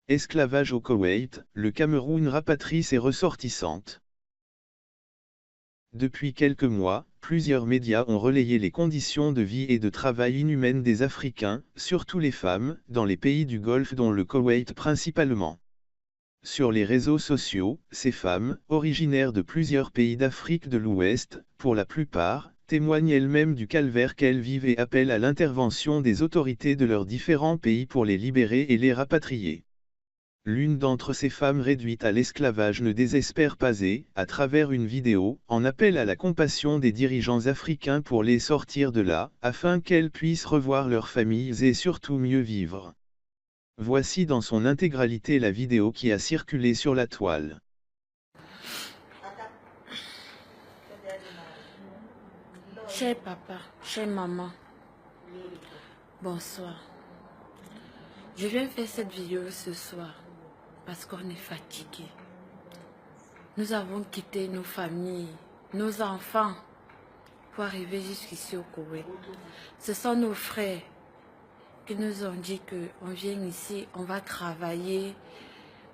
Esclavage au Koweït, le Cameroun rapatrie ses ressortissantes. Depuis quelques mois, plusieurs médias ont relayé les conditions de vie et de travail inhumaines des Africains, surtout les femmes, dans les pays du Golfe dont le Koweït principalement. Sur les réseaux sociaux, ces femmes, originaires de plusieurs pays d'Afrique de l'Ouest, pour la plupart, témoignent elles-mêmes du calvaire qu'elles vivent et appellent à l'intervention des autorités de leurs différents pays pour les libérer et les rapatrier. L'une d'entre ces femmes réduites à l'esclavage ne désespère pas et, à travers une vidéo, en appelle à la compassion des dirigeants africains pour les sortir de là, afin qu'elles puissent revoir leurs familles et surtout mieux vivre. Voici dans son intégralité la vidéo qui a circulé sur la toile. Cher papa, chère maman, bonsoir. Je viens faire cette vidéo ce soir parce qu'on est fatigué. Nous avons quitté nos familles, nos enfants pour arriver jusqu'ici au Koweït. Ce sont nos frères qui nous ont dit qu'on vient ici, on va travailler,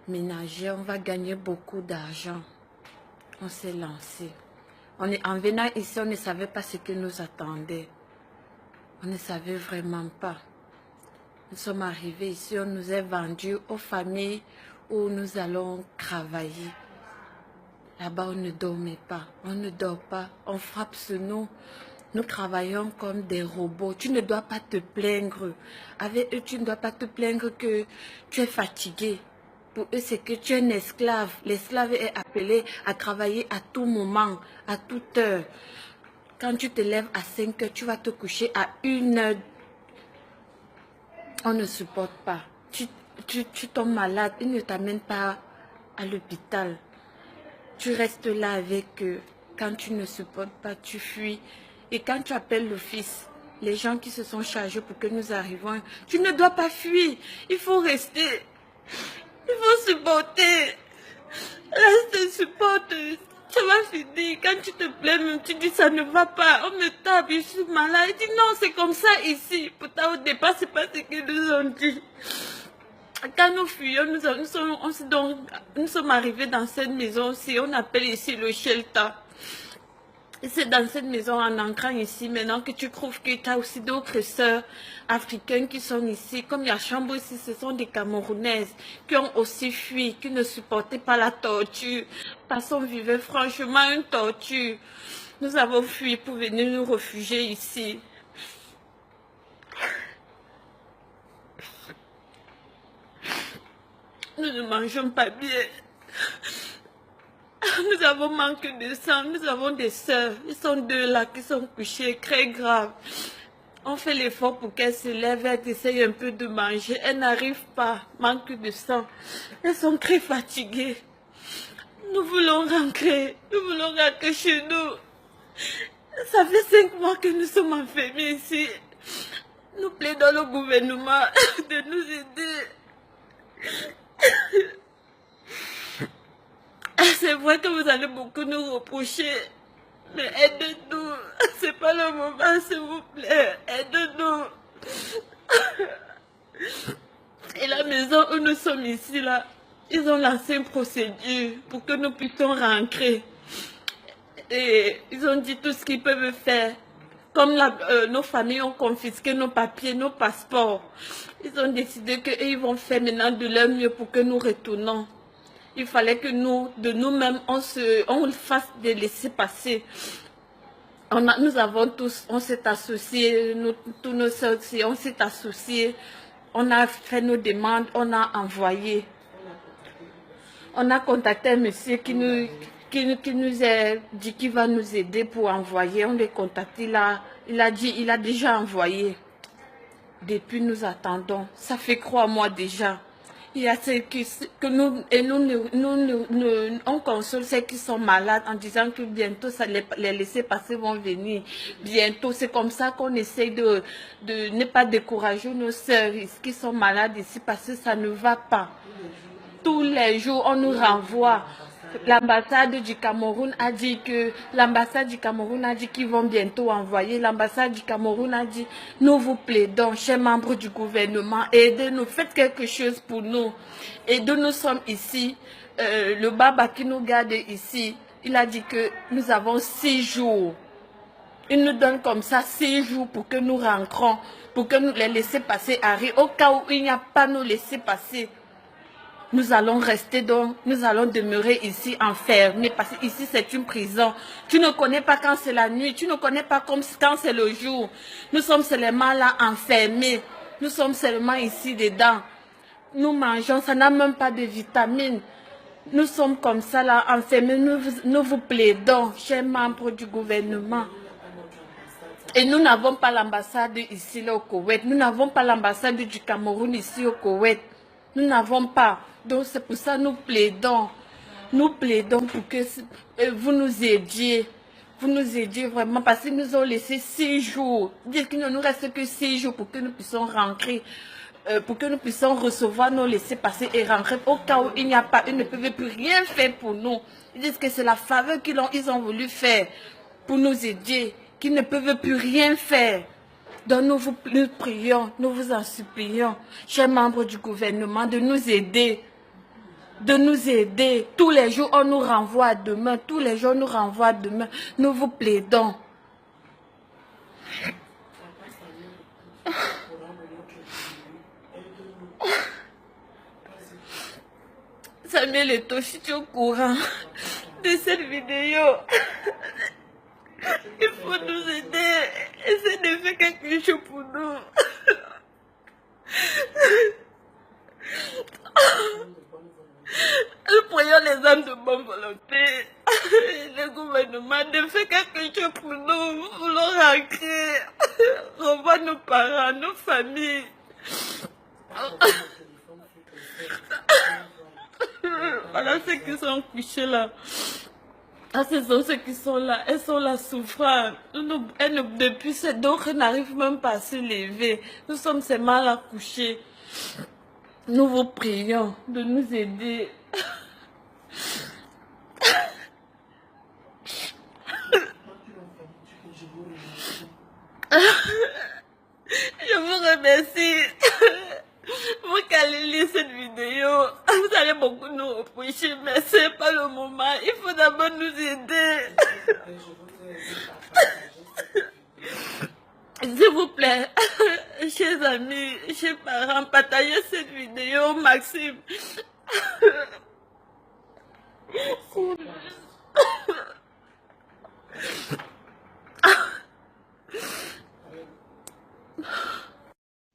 ménager, on va gagner beaucoup d'argent. On s'est lancé. En venant ici, on ne savait pas ce que nous attendait. On ne savait vraiment pas. Nous sommes arrivés ici, on nous a vendus aux familles où nous allons travailler. Là-bas, on ne dormait pas, on ne dort pas, on frappe sur nous. Nous travaillons comme des robots. Tu ne dois pas te plaindre. Avec eux, tu ne dois pas te plaindre que tu es fatigué. Pour eux, c'est que tu es un esclave. L'esclave est appelé à travailler à tout moment, à toute heure. Quand tu te lèves à 5 heures, tu vas te coucher à 1 heure. On ne supporte pas. Tu tombes malade, ils ne t'amènent pas à l'hôpital. Tu restes là avec eux. Quand tu ne supportes pas, tu fuis. Et quand tu appelles l'office, les gens qui se sont chargés pour que nous arrivions, tu ne dois pas fuir. Il faut rester. Il faut supporter. Reste, supporte. Ça va finir. Quand tu te plains, tu dis ça ne va pas. On me tape, je suis malade. Il dit non, c'est comme ça ici. Pourtant, au départ, c'est pas ce qu'ils nous ont dit. Quand nous fuyons, nous sommes arrivés dans cette maison aussi. On appelle ici le shelter. Et c'est dans cette maison, en entrant ici, maintenant que tu trouves que tu as aussi d'autres sœurs africaines qui sont ici. Comme il y a Chambo ici, ce sont des Camerounaises qui ont aussi fui, qui ne supportaient pas la torture. Parce qu'on vivait franchement une torture. Nous avons fui pour venir nous réfugier ici. Nous ne mangeons pas bien. Nous avons manqué de sang, nous avons des sœurs, ils sont deux là qui sont couchées, très graves. On fait l'effort pour qu'elles se lèvent, elles essayent un peu de manger, elles n'arrivent pas, manque de sang. Elles sont très fatiguées. Nous voulons rentrer chez nous. Ça fait 5 mois que nous sommes enfermés ici. Nous plaidons au gouvernement de nous aider. C'est vrai que vous allez beaucoup nous reprocher, mais aidez-nous. C'est pas le moment, s'il vous plaît. Aidez-nous. Et la maison où nous sommes ici, là, ils ont lancé une procédure pour que nous puissions rentrer. Et ils ont dit tout ce qu'ils peuvent faire. Comme nos familles ont confisqué nos papiers, nos passeports, ils ont décidé qu'ils vont faire maintenant de leur mieux pour que nous retournons. Il fallait que nous, de nous-mêmes, on fasse des laissés-passer. Nous avons tous, on s'est associés, tous nos soeurs, on s'est associés. On a fait nos demandes, on a envoyé. On a contacté un monsieur qui nous a dit qu'il va nous aider pour envoyer. On l'a contacté, il a déjà envoyé. Depuis, nous attendons. Ça fait 3 mois déjà. Il y a ceux que on console ceux qui sont malades en disant que bientôt les laissés-passer vont venir. Bientôt, c'est comme ça qu'on essaye de ne pas décourager nos sœurs qui sont malades ici parce que ça ne va pas. Tous les jours, on nous renvoie. L'ambassade du Cameroun a dit qu'ils vont bientôt envoyer. L'ambassade du Cameroun a dit, nous vous plaidons, chers membres du gouvernement, aidez-nous, faites quelque chose pour nous. Et d'où nous sommes ici, le Baba qui nous garde ici, il a dit que nous avons 6 jours. Il nous donne comme ça 6 jours pour que nous rentrons, pour que nous les laisser passer Harry. Au cas où il n'y a pas nous laisser passer, nous allons rester donc, nous allons demeurer ici enfermés parce que ici c'est une prison. Tu ne connais pas quand c'est la nuit, tu ne connais pas quand c'est le jour. Nous sommes seulement là enfermés, nous sommes seulement ici dedans. Nous mangeons, ça n'a même pas de vitamines. Nous sommes comme ça là enfermés, nous vous plaidons, chers membres du gouvernement. Et nous n'avons pas l'ambassade ici là, au Koweït, nous n'avons pas l'ambassade du Cameroun ici au Koweït. Nous n'avons pas. Donc c'est pour ça que nous plaidons. Nous plaidons pour que vous nous aidiez. Vous nous aidiez vraiment parce qu'ils nous ont laissé 6 jours. Dire qu'il ne nous reste que 6 jours pour que nous puissions rentrer. Pour que nous puissions recevoir nos laissés-passer et rentrer. Au cas où il n'y a pas, ils ne peuvent plus rien faire pour nous. Ils disent que c'est la faveur qu'ils ont voulu faire pour nous aider. Qu'ils ne peuvent plus rien faire. Donc nous prions, nous vous en supplions, chers membres du gouvernement, de nous aider. De nous aider. Tous les jours, on nous renvoie à demain. Tous les jours, on nous renvoie à demain. Nous vous plaidons. Samuel Eto'o, si tu es au courant de cette vidéo, il faut nous aider. Essaye de faire quelque chose pour nous. Nous prions les hommes de bonne volonté, le gouvernement, de faire quelque chose pour nous. Nous voulons rentrer, revoir nos parents, nos familles. Voilà ceux qui sont couchés là. Ah, ce sont ceux qui sont là. Elles sont là souffrant. Depuis ces donc, elles n'arrivent même pas à se lever. Nous sommes seulement là couchés. Nous vous prions de nous aider. Je vous remercie. Vous qui allez lire cette vidéo, vous allez beaucoup nous reprocher, mais ce n'est pas le moment. Il faut d'abord nous aider. S'il vous plaît, chers amis, chers parents, partagez cette vidéo, Maxime.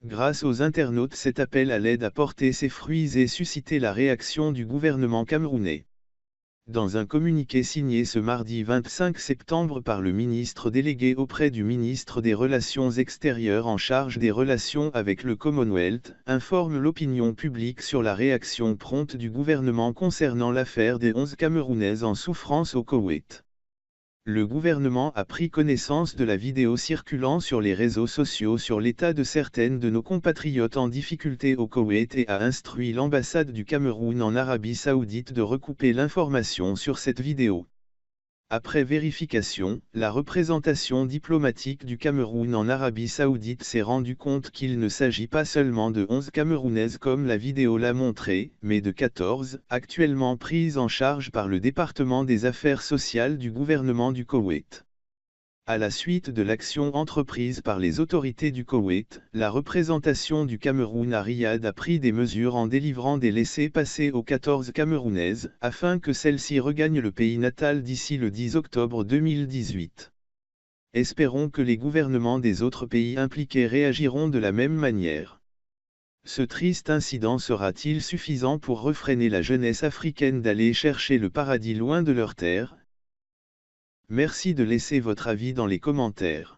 Grâce aux internautes, cet appel à l'aide a porté ses fruits et suscité la réaction du gouvernement camerounais. Dans un communiqué signé ce mardi 25 septembre par le ministre délégué auprès du ministre des Relations extérieures en charge des relations avec le Commonwealth, informe l'opinion publique sur la réaction prompte du gouvernement concernant l'affaire des 11 Camerounaises en souffrance au Koweït. Le gouvernement a pris connaissance de la vidéo circulant sur les réseaux sociaux sur l'état de certaines de nos compatriotes en difficulté au Koweït et a instruit l'ambassade du Cameroun en Arabie Saoudite de recouper l'information sur cette vidéo. Après vérification, la représentation diplomatique du Cameroun en Arabie Saoudite s'est rendu compte qu'il ne s'agit pas seulement de 11 Camerounaises comme la vidéo l'a montré, mais de 14, actuellement prises en charge par le département des affaires sociales du gouvernement du Koweït. À la suite de l'action entreprise par les autorités du Koweït, la représentation du Cameroun à Riyad a pris des mesures en délivrant des laissez-passer aux 14 Camerounaises, afin que celles-ci regagnent le pays natal d'ici le 10 octobre 2018. Espérons que les gouvernements des autres pays impliqués réagiront de la même manière. Ce triste incident sera-t-il suffisant pour refréner la jeunesse africaine d'aller chercher le paradis loin de leur terre ? Merci de laisser votre avis dans les commentaires.